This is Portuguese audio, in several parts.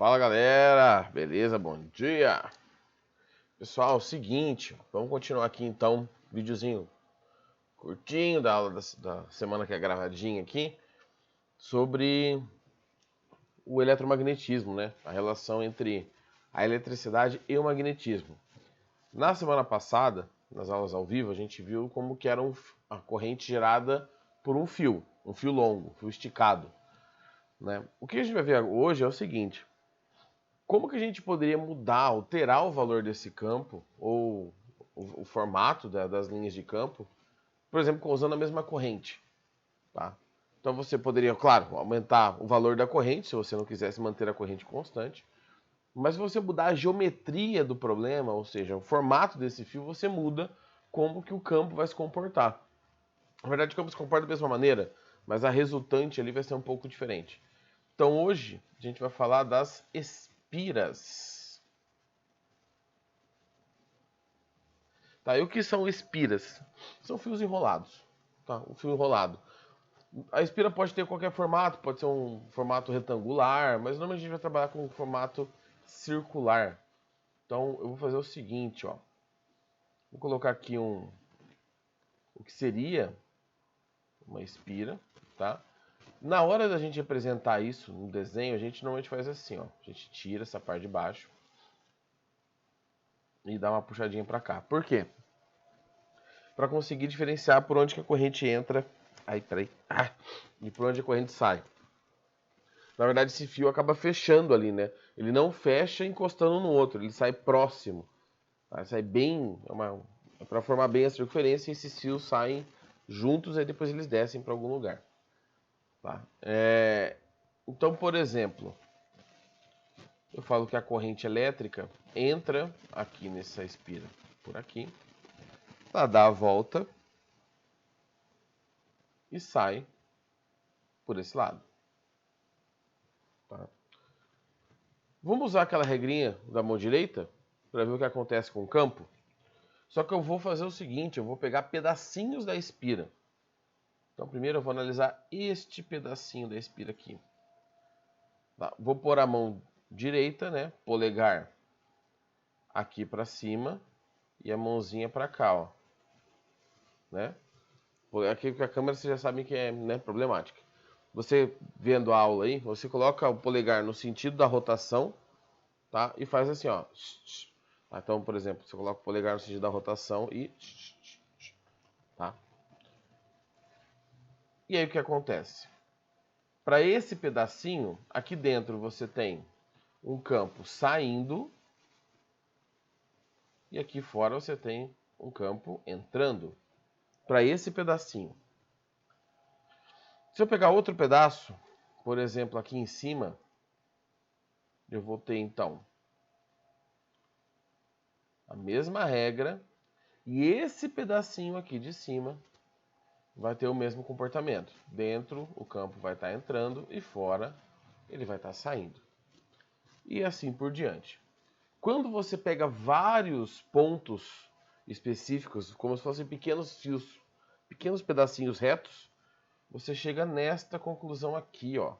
Fala galera, beleza? Bom dia! Pessoal, seguinte, vamos continuar aqui então, videozinho curtinho da aula da semana que é gravadinha aqui, sobre o eletromagnetismo, né? A relação entre a eletricidade e o magnetismo. Na semana passada, nas aulas ao vivo, a gente viu como que era a corrente gerada por um fio longo, um fio esticado, né? O que a gente vai ver hoje é o seguinte: como que a gente poderia mudar, alterar o valor desse campo, ou o formato das linhas de campo, por exemplo, usando a mesma corrente, tá? Então você poderia, claro, aumentar o valor da corrente, se você não quisesse manter a corrente constante, mas se você mudar a geometria do problema, ou seja, o formato desse fio, você muda como que o campo vai se comportar. Na verdade, o campo se comporta da mesma maneira, mas a resultante ali vai ser um pouco diferente. Então hoje a gente vai falar das espiras. Tá, e o que são espiras? São fios enrolados. Tá? Um fio enrolado. A espira pode ter qualquer formato, pode ser um formato retangular, mas normalmente a gente vai trabalhar com um formato circular. Então eu vou fazer o seguinte, ó. Vou colocar aqui o que seria uma espira, tá? Na hora da gente representar isso no desenho, a gente normalmente faz assim, ó. A gente tira essa parte de baixo e dá uma puxadinha para cá. Por quê? Para conseguir diferenciar por onde que a corrente entra, e por onde a corrente sai. Na verdade, esse fio acaba fechando ali, né? Ele não fecha encostando no outro, ele sai próximo. Tá? Sai bem, para formar bem a circunferência, esses fios saem juntos e depois eles descem para algum lugar. Tá? Então, por exemplo, eu falo que a corrente elétrica entra aqui nessa espira, por aqui, ela dá a volta e sai por esse lado. Tá? Vamos usar aquela regrinha da mão direita para ver o que acontece com o campo? Só que eu vou fazer o seguinte, eu vou pegar pedacinhos da espira. Então primeiro eu vou analisar este pedacinho da espira aqui. Tá, vou pôr a mão direita, né, polegar aqui para cima e a mãozinha para cá, ó. Né? Aqui com a câmera vocês já sabem que é, né, problemática. Você vendo a aula aí, você coloca o polegar no sentido da rotação, tá? E faz assim, ó. Então, por exemplo, você coloca o polegar no sentido da rotação e... Tá? E aí o que acontece? Para esse pedacinho, aqui dentro você tem um campo saindo e aqui fora você tem um campo entrando. Para esse pedacinho. Se eu pegar outro pedaço, por exemplo, aqui em cima, eu vou ter então a mesma regra e esse pedacinho aqui de cima vai ter o mesmo comportamento. Dentro o campo vai estar entrando e fora ele vai estar saindo. E assim por diante. Quando você pega vários pontos específicos, como se fossem pequenos fios, pequenos pedacinhos retos, você chega nesta conclusão aqui, ó.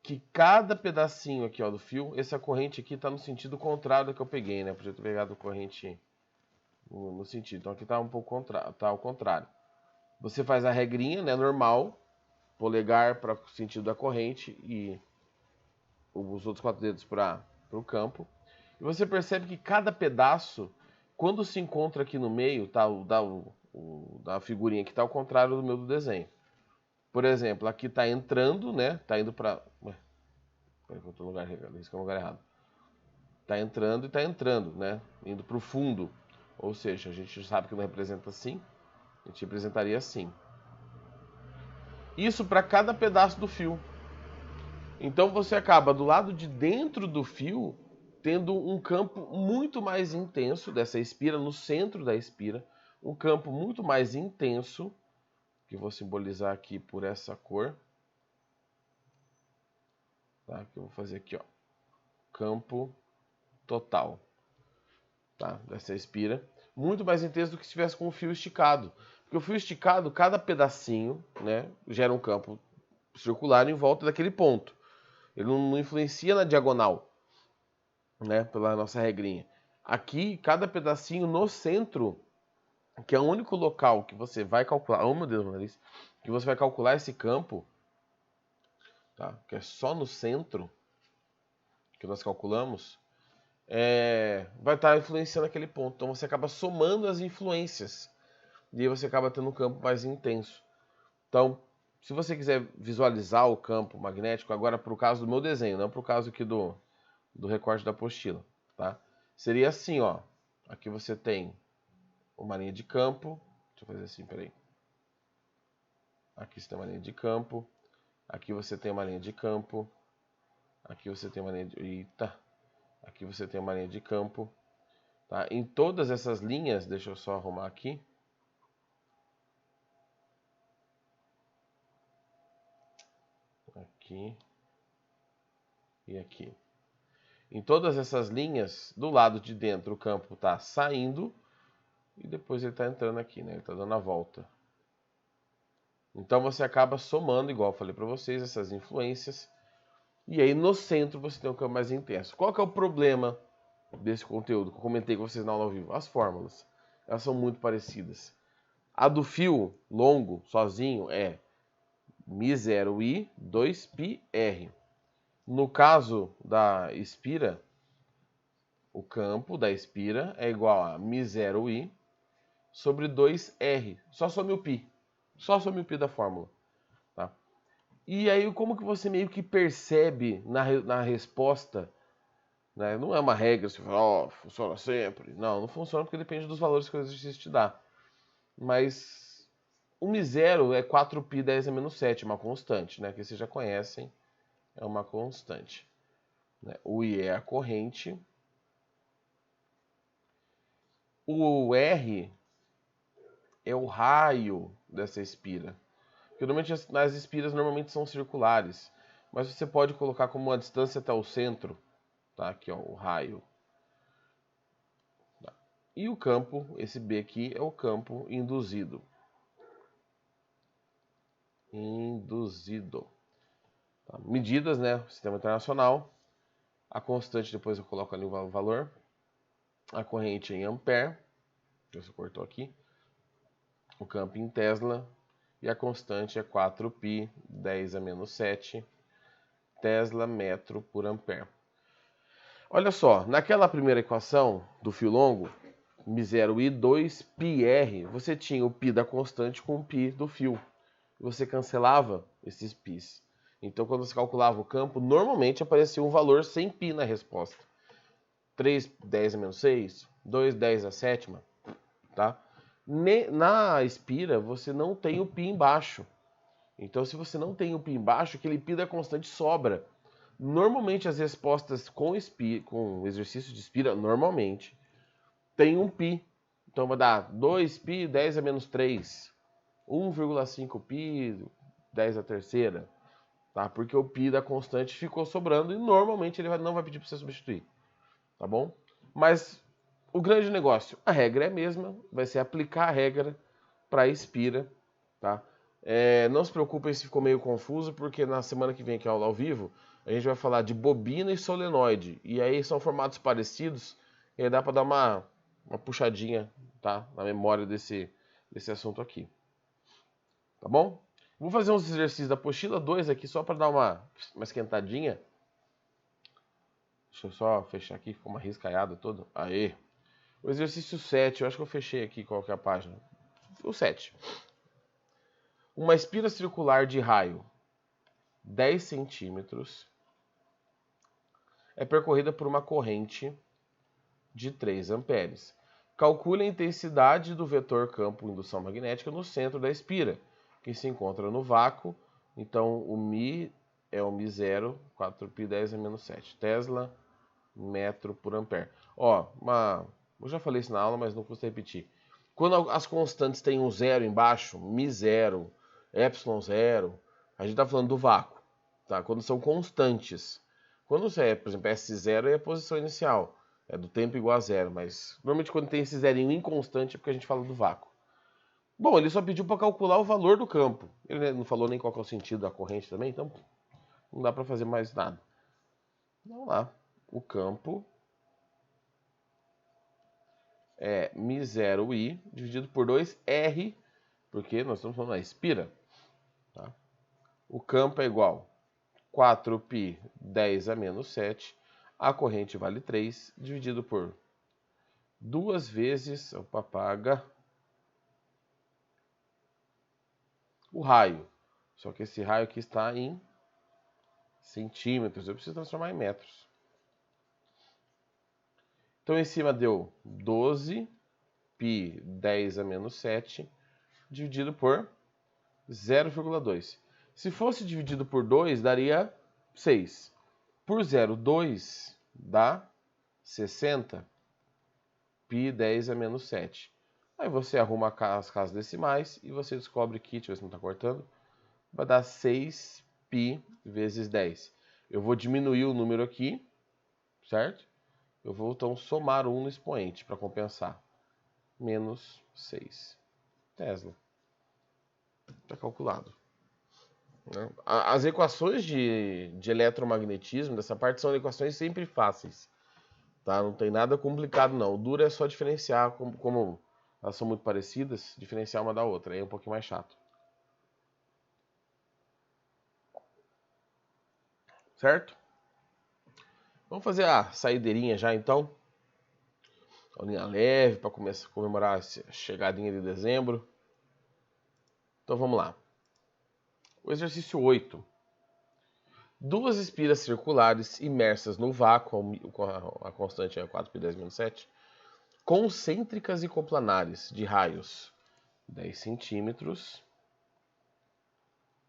Que cada pedacinho aqui, ó, do fio, essa corrente aqui está no sentido contrário do que eu peguei, né? Podia ter pegado a corrente no sentido. Então aqui está um pouco tá ao contrário. Você faz a regrinha, né, normal, polegar para o sentido da corrente e os outros 4 dedos para o campo. E você percebe que cada pedaço, quando se encontra aqui no meio, tá, da figurinha que está ao contrário do meu do desenho. Por exemplo, aqui está entrando, né? Está indo para... Peraí que eu estou no lugar errado. Está entrando e está entrando, né? Indo para o fundo. Ou seja, a gente sabe que não representa assim. A gente representaria assim. Isso para cada pedaço do fio. Então você acaba do lado de dentro do fio tendo um campo muito mais intenso dessa espira, no centro da espira. Um campo muito mais intenso, que eu vou simbolizar aqui por essa cor. Tá? Que eu vou fazer aqui, ó. Campo total, tá? Dessa espira. Muito mais intenso do que se tivesse com o fio esticado. Porque o fio esticado, cada pedacinho, né, gera um campo circular em volta daquele ponto. Ele não influencia na diagonal, né? Pela nossa regrinha. Aqui, cada pedacinho no centro, que é o único local que você vai calcular... Oh, meu Deus, meu nariz. Que você vai calcular esse campo, tá? Que é só no centro que nós calculamos, vai estar influenciando aquele ponto. Então você acaba somando as influências. E aí você acaba tendo um campo mais intenso. Então, se você quiser visualizar o campo magnético, agora para o caso do meu desenho, não para o caso aqui do recorte da apostila, tá? Seria assim, ó. Aqui você tem uma linha de campo. Deixa eu fazer assim, peraí. Aqui você tem uma linha de campo. Aqui você tem uma linha de campo. Aqui você tem uma linha de... Eita! Aqui você tem uma linha de campo. Tá? Em todas essas linhas, deixa eu só arrumar aqui. Aqui. E aqui. Em todas essas linhas, do lado de dentro o campo está saindo e depois ele está entrando aqui, né? Ele está dando a volta. Então você acaba somando, igual eu falei para vocês, essas influências. E aí no centro você tem um campo mais intenso. Qual que é o problema desse conteúdo que eu comentei com vocês na aula ao vivo? As fórmulas. Elas são muito parecidas. A do fio longo, sozinho, é μ0i 2πr. No caso da espira, o campo da espira é igual a μ0i sobre 2r. Só some o π. Só some o π da fórmula. Tá? E aí, como que você meio que percebe na resposta, né? Não é uma regra, você fala, funciona sempre. Não funciona porque depende dos valores que o exercício te dá. Mas o μ0 é 4π 10 a menos 7, uma constante, né? Que vocês já conhecem, é uma constante. Né? O I é a corrente. O R é o raio dessa espira. Porque normalmente as espiras normalmente são circulares, mas você pode colocar como uma distância até o centro, tá? Aqui ó, o raio. Tá? E o campo, esse B aqui, é o campo induzido. Induzido. Tá? Medidas, né? Sistema internacional. A constante, depois eu coloco ali o valor. A corrente em ampere. Você cortou aqui. O campo em Tesla. E a constante é 4π 10 a menos 7 Tesla metro por ampere. Olha só, naquela primeira equação do fio longo, μ0i 2πr, você tinha o π da constante com o π do fio. Você cancelava esses π's. Então, quando você calculava o campo, normalmente aparecia um valor sem π na resposta. 3, 10 a menos 6, 2, 10 a sétima, tá? Na espira, você não tem o π embaixo. Então, se você não tem o π embaixo, aquele π da constante sobra. Normalmente, as respostas com exercício de espira, normalmente, tem um π. Então, vai dar 2π, 10 a menos 3. 1,5π, 10 a terceira. Tá? Porque o π da constante ficou sobrando e normalmente ele não vai pedir para você substituir. Tá bom? Mas o grande negócio, a regra é a mesma, vai ser aplicar a regra para a espira. Tá? Não se preocupem se ficou meio confuso, porque na semana que vem, que é aula ao vivo, a gente vai falar de bobina e solenoide. E aí são formatos parecidos, e aí dá para dar uma puxadinha, tá? Na memória desse assunto aqui. Tá bom? Vou fazer uns exercícios da apostila 2 aqui, só para dar uma esquentadinha. Deixa eu só fechar aqui, ficou uma riscaiada toda. Aê! O exercício 7, eu acho que eu fechei aqui qual que é a página. O 7. Uma espira circular de raio 10 centímetros é percorrida por uma corrente de 3 amperes. Calcule a intensidade do vetor campo indução magnética no centro da espira, que se encontra no vácuo. Então, o μ é o μ0, 4π 10 a menos 7. Tesla metro por ampere. Ó, eu já falei isso na aula, mas não custa repetir. Quando as constantes têm um zero embaixo, μ0, ε0, a gente está falando do vácuo. Tá? Quando são constantes. Quando você é, por exemplo, S0 é a posição inicial. É do tempo igual a zero, mas normalmente quando tem esse zerinho inconstante é porque a gente fala do vácuo. Bom, ele só pediu para calcular o valor do campo. Ele não falou nem qual que é o sentido da corrente também, então não dá para fazer mais nada. Vamos lá. O campo é μ0i dividido por 2r, porque nós estamos falando da espira. Tá? O campo é igual a 4π 10 a menos 7. A corrente vale 3, dividido por 2 vezes, opa, paga, o raio. Só que esse raio aqui está em centímetros, eu preciso transformar em metros. Então, em cima deu 12π 10 a menos 7, dividido por 0,2. Se fosse dividido por 2, daria 6. Por 0,2 dá 60. π 10 a menos 7. Aí você arruma as casas decimais e você descobre que, deixa eu ver se não está cortando, vai dar 6π vezes 10. Eu vou diminuir o número aqui, certo? Eu vou então somar 1 no expoente para compensar. Menos 6 Tesla. Está calculado. As equações de eletromagnetismo dessa parte são equações sempre fáceis. Tá? Não tem nada complicado não. O duro é só diferenciar, como elas são muito parecidas, diferenciar uma da outra. Aí é um pouquinho mais chato. Certo? Vamos fazer a saideirinha já então. Aulinha leve para comemorar a chegadinha de dezembro. Então vamos lá. O exercício 8. Duas espiras circulares imersas no vácuo, a constante é 4π10 menos 7, concêntricas e coplanares de raios 10 centímetros.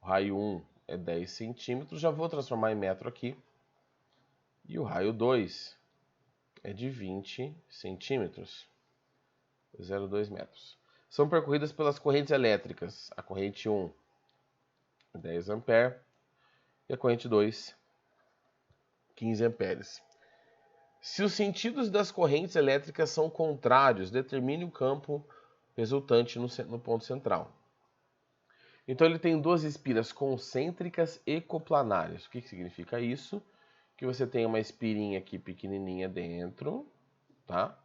O raio 1 é 10 centímetros, já vou transformar em metro aqui. E o raio 2 é de 20 centímetros, 0,2 metros. São percorridas pelas correntes elétricas. A corrente 1, 10 amperes, e a corrente 2, 15 amperes. Se os sentidos das correntes elétricas são contrários, determine o campo resultante no ponto central. Então ele tem duas espiras concêntricas e coplanares. O que significa isso? Que você tem uma espirinha aqui pequenininha dentro, tá?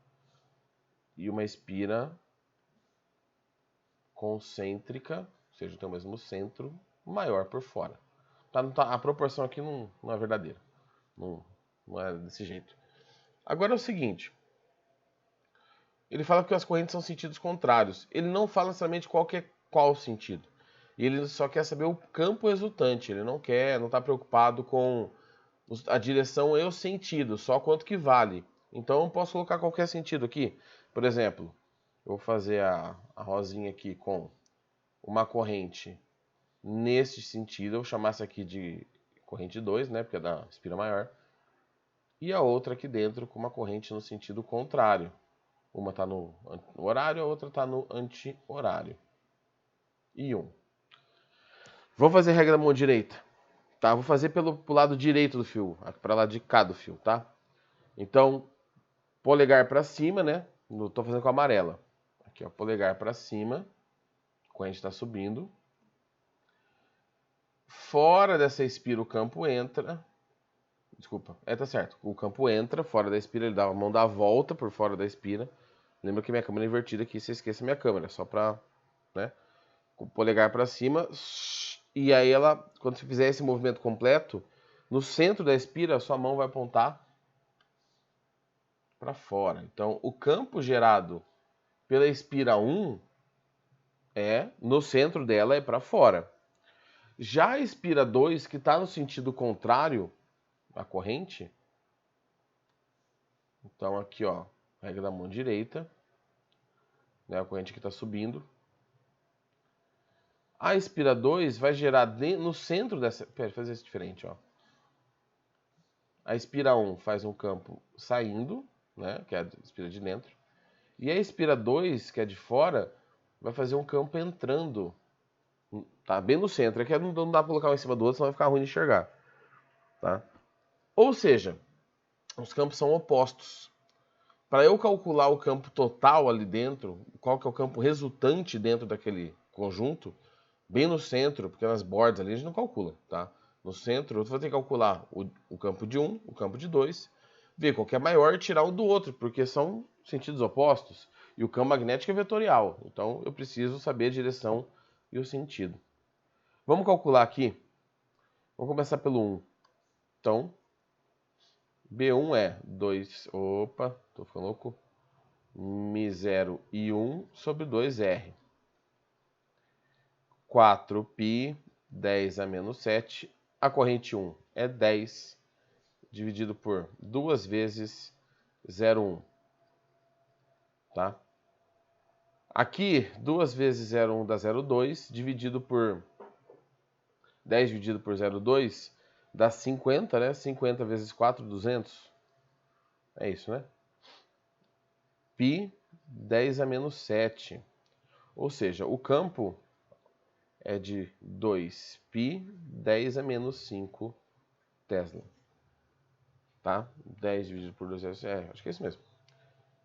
E uma espira concêntrica, ou seja, tem o mesmo centro, maior por fora. A proporção aqui não é verdadeira. Não é desse jeito. Agora é o seguinte. Ele fala que as correntes são sentidos contrários. Ele não fala necessariamente qual sentido. E ele só quer saber o campo resultante. Ele não está preocupado com a direção e o sentido, só quanto que vale. Então eu posso colocar qualquer sentido aqui. Por exemplo, eu vou fazer a rosinha aqui com uma corrente nesse sentido. Eu vou chamar essa aqui de corrente 2, né? Porque é da espira maior. E a outra aqui dentro com uma corrente no sentido contrário. Uma está no horário, a outra está no anti-horário. E 1. Vou fazer regra da mão direita. Tá? Vou fazer pro lado direito do fio, para lá de cá do fio, tá? Então, polegar para cima, né? Estou fazendo com a amarela. Aqui, ó, polegar para cima. A corrente está subindo. Fora dessa espira o campo entra. Desculpa, tá certo. O campo entra, fora da espira, ele dá a mão dá a volta por fora da espira. Lembra que minha câmera é invertida aqui, você esqueça minha câmera, só para, né? Com o polegar para cima. E aí quando você fizer esse movimento completo, no centro da espira, a sua mão vai apontar para fora. Então, o campo gerado pela espira 1 no centro dela é para fora. Já a espira 2, que está no sentido contrário à corrente, então aqui, ó, regra da mão direita, né, a corrente que está subindo. A espira 2 vai gerar no centro dessa... Pera, fazer isso diferente, ó. A espira 1 faz um campo saindo, né, que é a espira de dentro. E a espira 2, que é de fora, vai fazer um campo entrando. Tá bem no centro. Aqui não dá para colocar um em cima do outro, senão vai ficar ruim de enxergar. Tá? Ou seja, os campos são opostos. Para eu calcular o campo total ali dentro, qual que é o campo resultante dentro daquele conjunto, bem no centro, porque nas bordas ali a gente não calcula, tá? no centro, eu vou ter que calcular o campo de um, o campo de 2, ver qual que é maior e tirar o do outro, porque são sentidos opostos. E o campo magnético é vetorial, então eu preciso saber a direção e o sentido. Vamos calcular aqui. Vamos começar pelo 1. Então, B1 é 2... Opa, tô ficando louco. Mi0 e 1 sobre 2R. 4π 10 a menos 7. A corrente 1 é 10 dividido por 2 vezes 0,1. Tá? Aqui, 2 vezes 0,1 dá 0,2, dividido por 10 dividido por 0,2 dá 50, né? 50 vezes 4, 200. É isso, né? Π 10 a menos 7. Ou seja, o campo é de 2π 10 a menos 5 Tesla. Tá? 10 dividido por 2, acho que é isso mesmo.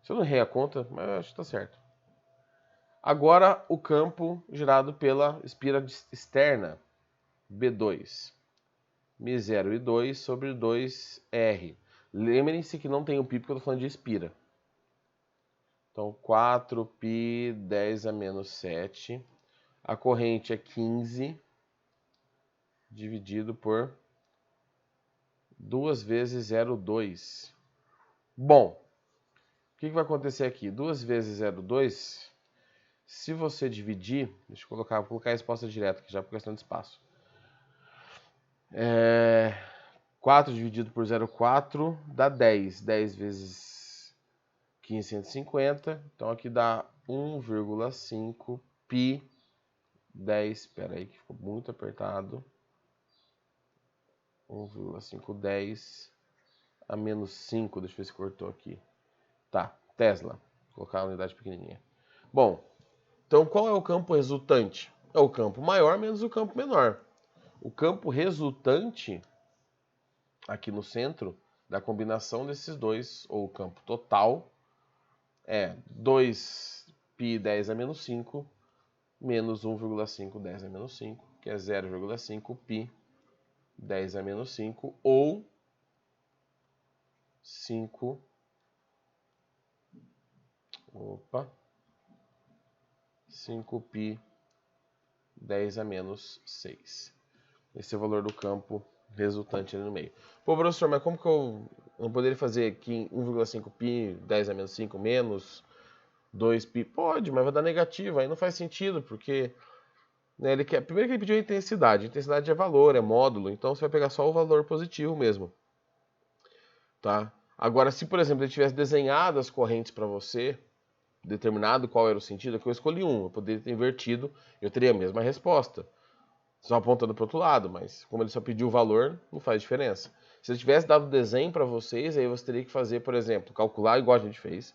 Se eu não errei a conta, mas eu acho que está certo. Agora o campo gerado pela espira externa, B2. Mi0 e 2 sobre 2R. Lembrem-se que não tem o π porque eu estou falando de espira. Então, 4π 10 a menos 7. A corrente é 15 dividido por 2 vezes 0,2. Bom, o que vai acontecer aqui? 2 vezes 0,2, se você dividir, deixa eu colocar a resposta direta aqui já por questão de espaço. 4 dividido por 0,4 dá 10. 10 vezes 15, 150. Então aqui dá 1,5 π 10. Espera aí que ficou muito apertado. 1,5 10 a menos 5. Deixa eu ver se cortou aqui. Tá, Tesla. Vou colocar a unidade pequenininha. Bom, então qual é o campo resultante? É o campo maior menos o campo menor. O campo resultante, aqui no centro, da combinação desses dois, ou o campo total, é 2π 10 a menos 5 menos 1,5 10 a menos 5, que é 0,5 π 10 a menos 5, ou 5... Opa! 5π 10 a menos 6. Esse é o valor do campo resultante ali no meio. Pô, professor, mas como que eu não poderia fazer aqui 1,5 π 10 a menos 5 menos 2π? Pode, mas vai dar negativo. Aí não faz sentido, porque né, primeiro que ele pediu a intensidade. A intensidade é valor, é módulo. Então você vai pegar só o valor positivo mesmo. Tá? Agora, se por exemplo ele tivesse desenhado as correntes para você, determinado qual era o sentido, é que eu escolhi um. Eu poderia ter invertido, eu teria a mesma resposta. Só apontando para o outro lado, mas como ele só pediu o valor, não faz diferença. Se ele tivesse dado o desenho para vocês, aí você teria que fazer, por exemplo, calcular igual a gente fez,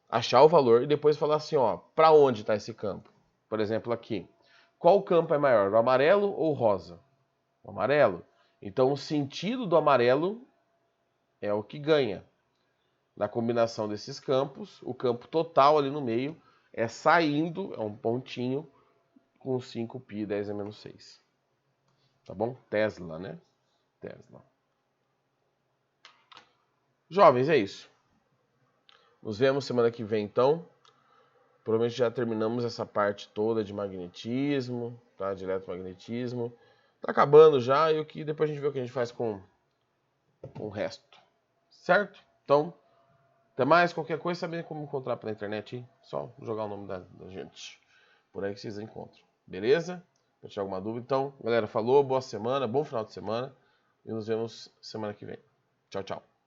achar o valor e depois falar assim, ó, para onde está esse campo? Por exemplo, aqui. Qual campo é maior, o amarelo ou o rosa? O amarelo. Então, o sentido do amarelo é o que ganha. Na combinação desses campos, o campo total ali no meio é saindo, é um pontinho, com 5π 10 a menos 6. Tá bom? Tesla, né? Tesla. Jovens, é isso. Nos vemos semana que vem, então. Provavelmente já terminamos essa parte toda de magnetismo, tá? De eletromagnetismo. Tá acabando já e o que depois a gente vê o que a gente faz com o resto. Certo? Então, até mais. Qualquer coisa, sabendo como encontrar pela internet, hein? Só jogar o nome da gente. Por aí que vocês encontram. Beleza? Se tiver alguma dúvida, então, galera, falou, boa semana, bom final de semana e nos vemos semana que vem. Tchau, tchau.